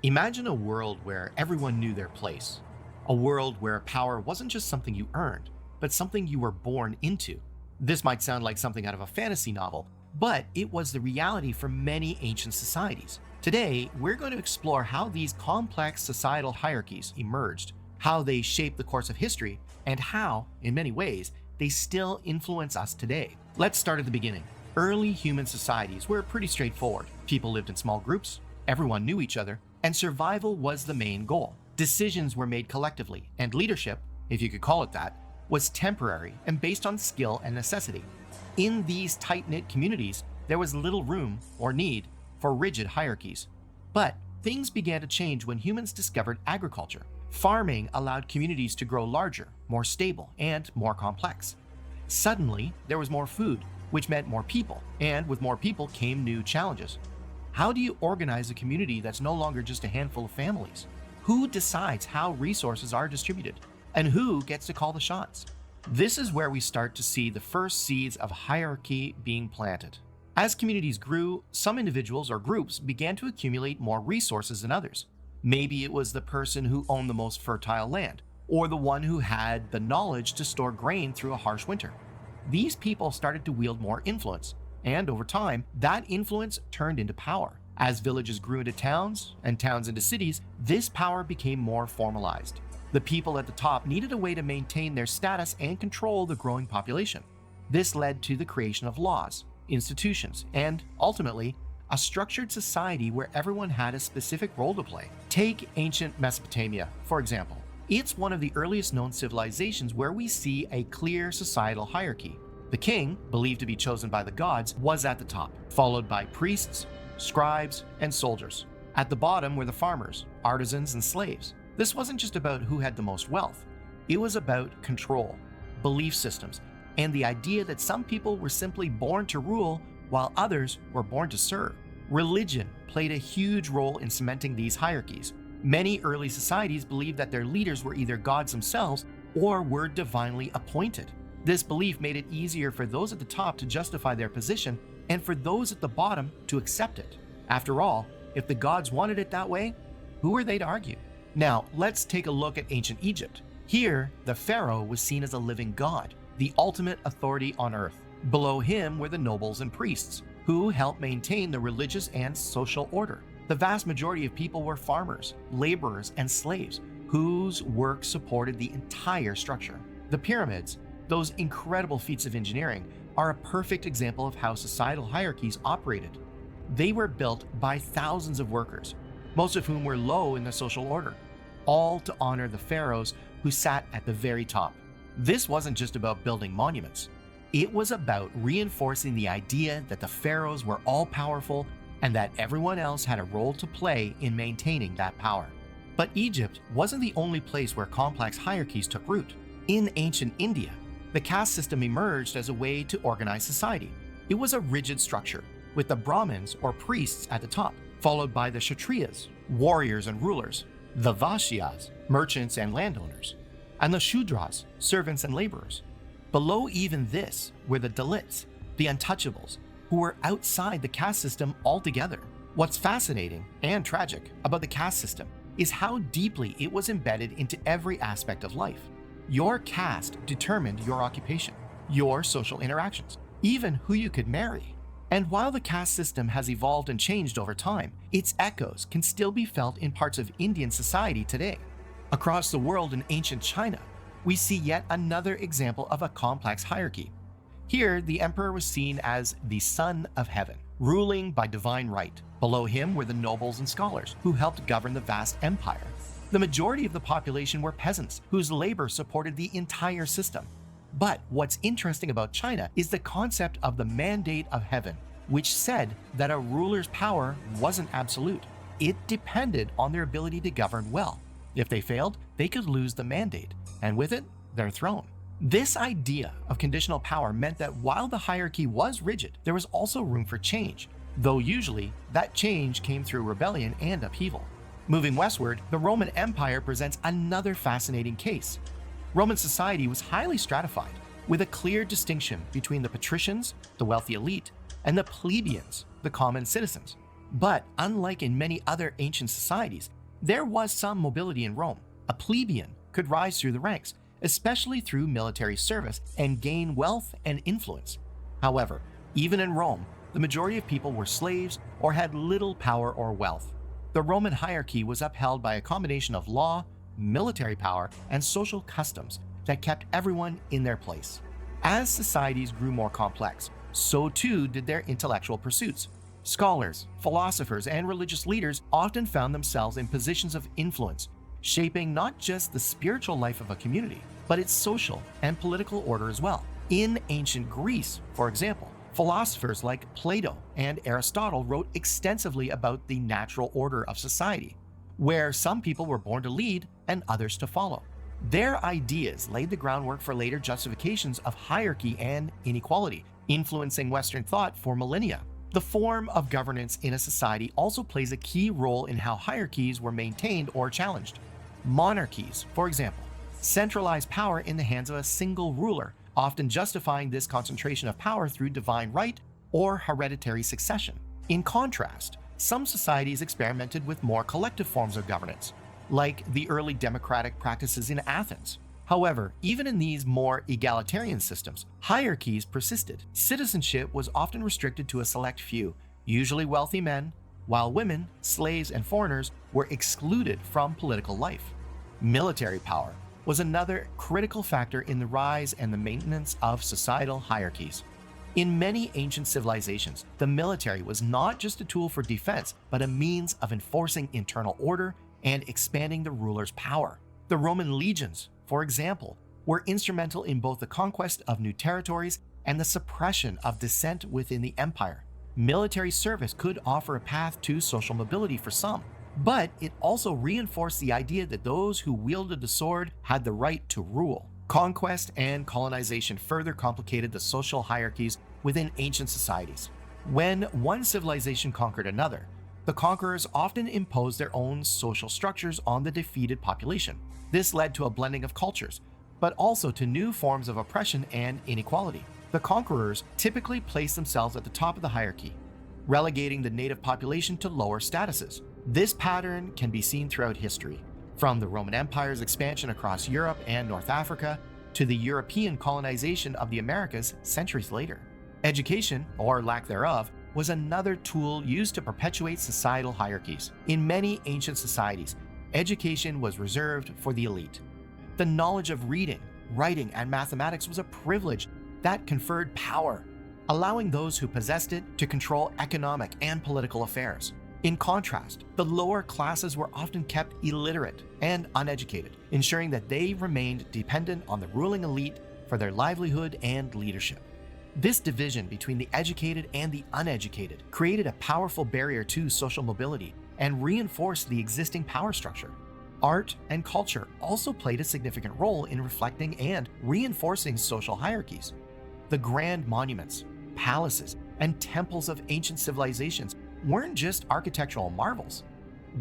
Imagine a world where everyone knew their place. A world where power wasn't just something you earned, but something you were born into. This might sound like something out of a fantasy novel, but it was the reality for many ancient societies. Today, we're going to explore how these complex societal hierarchies emerged, how they shaped the course of history, and how, in many ways, they still influence us today. Let's start at the beginning. Early human societies were pretty straightforward. People lived in small groups, everyone knew each other, and survival was the main goal. Decisions were made collectively, and leadership, if you could call it that, was temporary and based on skill and necessity. In these tight-knit communities, there was little room or need for rigid hierarchies. But things began to change when humans discovered agriculture. Farming allowed communities to grow larger, more stable, and more complex. Suddenly, there was more food, which meant more people, and with more people came new challenges. How do you organize a community that's no longer just a handful of families? Who decides how resources are distributed? And who gets to call the shots? This is where we start to see the first seeds of hierarchy being planted. As communities grew, some individuals or groups began to accumulate more resources than others. Maybe it was the person who owned the most fertile land, or the one who had the knowledge to store grain through a harsh winter. These people started to wield more influence, and over time, that influence turned into power. As villages grew into towns, and towns into cities, this power became more formalized. The people at the top needed a way to maintain their status and control the growing population. This led to the creation of laws, institutions, and ultimately, a structured society where everyone had a specific role to play. Take ancient Mesopotamia, for example. It's one of the earliest known civilizations where we see a clear societal hierarchy. The king, believed to be chosen by the gods, was at the top, followed by priests, scribes, and soldiers. At the bottom were the farmers, artisans, and slaves. This wasn't just about who had the most wealth. It was about control, belief systems, and the idea that some people were simply born to rule while others were born to serve. Religion played a huge role in cementing these hierarchies. Many early societies believed that their leaders were either gods themselves or were divinely appointed. This belief made it easier for those at the top to justify their position and for those at the bottom to accept it. After all, if the gods wanted it that way, who were they to argue? Now, let's take a look at ancient Egypt. Here, the pharaoh was seen as a living god, the ultimate authority on earth. Below him were the nobles and priests, who helped maintain the religious and social order. The vast majority of people were farmers, laborers, and slaves, whose work supported the entire structure. The pyramids, those incredible feats of engineering, are a perfect example of how societal hierarchies operated. They were built by thousands of workers, most of whom were low in the social order, all to honor the pharaohs who sat at the very top. This wasn't just about building monuments. It was about reinforcing the idea that the pharaohs were all-powerful and that everyone else had a role to play in maintaining that power. But Egypt wasn't the only place where complex hierarchies took root. In ancient India, the caste system emerged as a way to organize society. It was a rigid structure, with the Brahmins or priests at the top, followed by the Kshatriyas, warriors and rulers, the Vaishyas, merchants and landowners, and the Shudras, servants and laborers. Below even this were the Dalits, the untouchables, who were outside the caste system altogether. What's fascinating and tragic about the caste system is how deeply it was embedded into every aspect of life. Your caste determined your occupation, your social interactions, even who you could marry. And while the caste system has evolved and changed over time, its echoes can still be felt in parts of Indian society today. Across the world in ancient China, we see yet another example of a complex hierarchy. Here, the emperor was seen as the son of heaven, ruling by divine right. Below him were the nobles and scholars, who helped govern the vast empire. The majority of the population were peasants, whose labor supported the entire system. But what's interesting about China is the concept of the mandate of heaven, which said that a ruler's power wasn't absolute. It depended on their ability to govern well. If they failed, they could lose the mandate, and with it, their throne. This idea of conditional power meant that while the hierarchy was rigid, there was also room for change, though usually that change came through rebellion and upheaval. Moving westward, the Roman Empire presents another fascinating case. Roman society was highly stratified, with a clear distinction between the patricians, the wealthy elite, and the plebeians, the common citizens. But unlike in many other ancient societies, there was some mobility in Rome. A plebeian could rise through the ranks, especially through military service, and gain wealth and influence. However, even in Rome, the majority of people were slaves or had little power or wealth. The Roman hierarchy was upheld by a combination of law, military power, and social customs that kept everyone in their place. As societies grew more complex, so too did their intellectual pursuits. Scholars, philosophers, and religious leaders often found themselves in positions of influence, shaping not just the spiritual life of a community, but its social and political order as well. In ancient Greece, for example, philosophers like Plato and Aristotle wrote extensively about the natural order of society, where some people were born to lead and others to follow. Their ideas laid the groundwork for later justifications of hierarchy and inequality, influencing Western thought for millennia. The form of governance in a society also plays a key role in how hierarchies were maintained or challenged. Monarchies, for example, centralize power in the hands of a single ruler, often justifying this concentration of power through divine right or hereditary succession. In contrast, some societies experimented with more collective forms of governance, like the early democratic practices in Athens. However, even in these more egalitarian systems, hierarchies persisted. Citizenship was often restricted to a select few, usually wealthy men, while women, slaves, and foreigners were excluded from political life. Military power was another critical factor in the rise and the maintenance of societal hierarchies. In many ancient civilizations, the military was not just a tool for defense, but a means of enforcing internal order and expanding the ruler's power. The Roman legions, for example, were instrumental in both the conquest of new territories and the suppression of dissent within the empire. Military service could offer a path to social mobility for some, but it also reinforced the idea that those who wielded the sword had the right to rule. Conquest and colonization further complicated the social hierarchies within ancient societies. When one civilization conquered another, the conquerors often imposed their own social structures on the defeated population. This led to a blending of cultures, but also to new forms of oppression and inequality. The conquerors typically placed themselves at the top of the hierarchy, relegating the native population to lower statuses. This pattern can be seen throughout history, from the Roman Empire's expansion across Europe and North Africa to the European colonization of the Americas centuries later. Education, or lack thereof, was another tool used to perpetuate societal hierarchies. In many ancient societies, education was reserved for the elite. The knowledge of reading, writing, and mathematics was a privilege that conferred power, allowing those who possessed it to control economic and political affairs. In contrast, the lower classes were often kept illiterate and uneducated, ensuring that they remained dependent on the ruling elite for their livelihood and leadership. This division between the educated and the uneducated created a powerful barrier to social mobility and reinforced the existing power structure. Art and culture also played a significant role in reflecting and reinforcing social hierarchies. The grand monuments, palaces, and temples of ancient civilizations weren't just architectural marvels.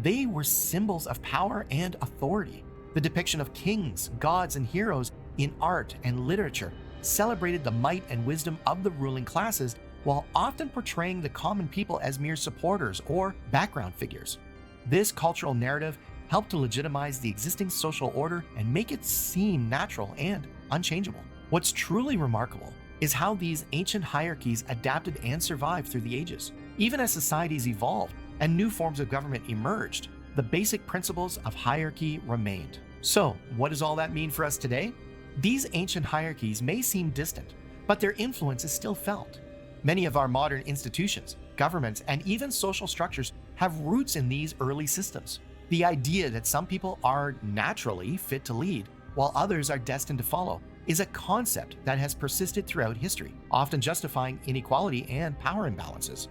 They were symbols of power and authority. The depiction of kings, gods, and heroes in art and literature celebrated the might and wisdom of the ruling classes while often portraying the common people as mere supporters or background figures. This cultural narrative helped to legitimize the existing social order and make it seem natural and unchangeable. What's truly remarkable is how these ancient hierarchies adapted and survived through the ages. Even as societies evolved and new forms of government emerged, the basic principles of hierarchy remained. So, what does all that mean for us today? These ancient hierarchies may seem distant, but their influence is still felt. Many of our modern institutions, governments, and even social structures have roots in these early systems. The idea that some people are naturally fit to lead, while others are destined to follow, is a concept that has persisted throughout history, often justifying inequality and power imbalances.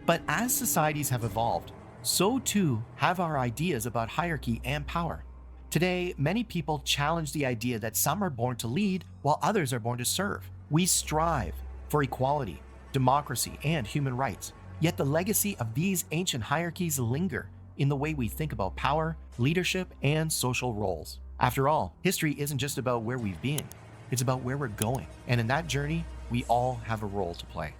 But as societies have evolved, so too have our ideas about hierarchy and power. Today, many people challenge the idea that some are born to lead while others are born to serve. We strive for equality, democracy, and human rights. Yet the legacy of these ancient hierarchies linger in the way we think about power, leadership, and social roles. After all, history isn't just about where we've been, it's about where we're going. And in that journey, we all have a role to play.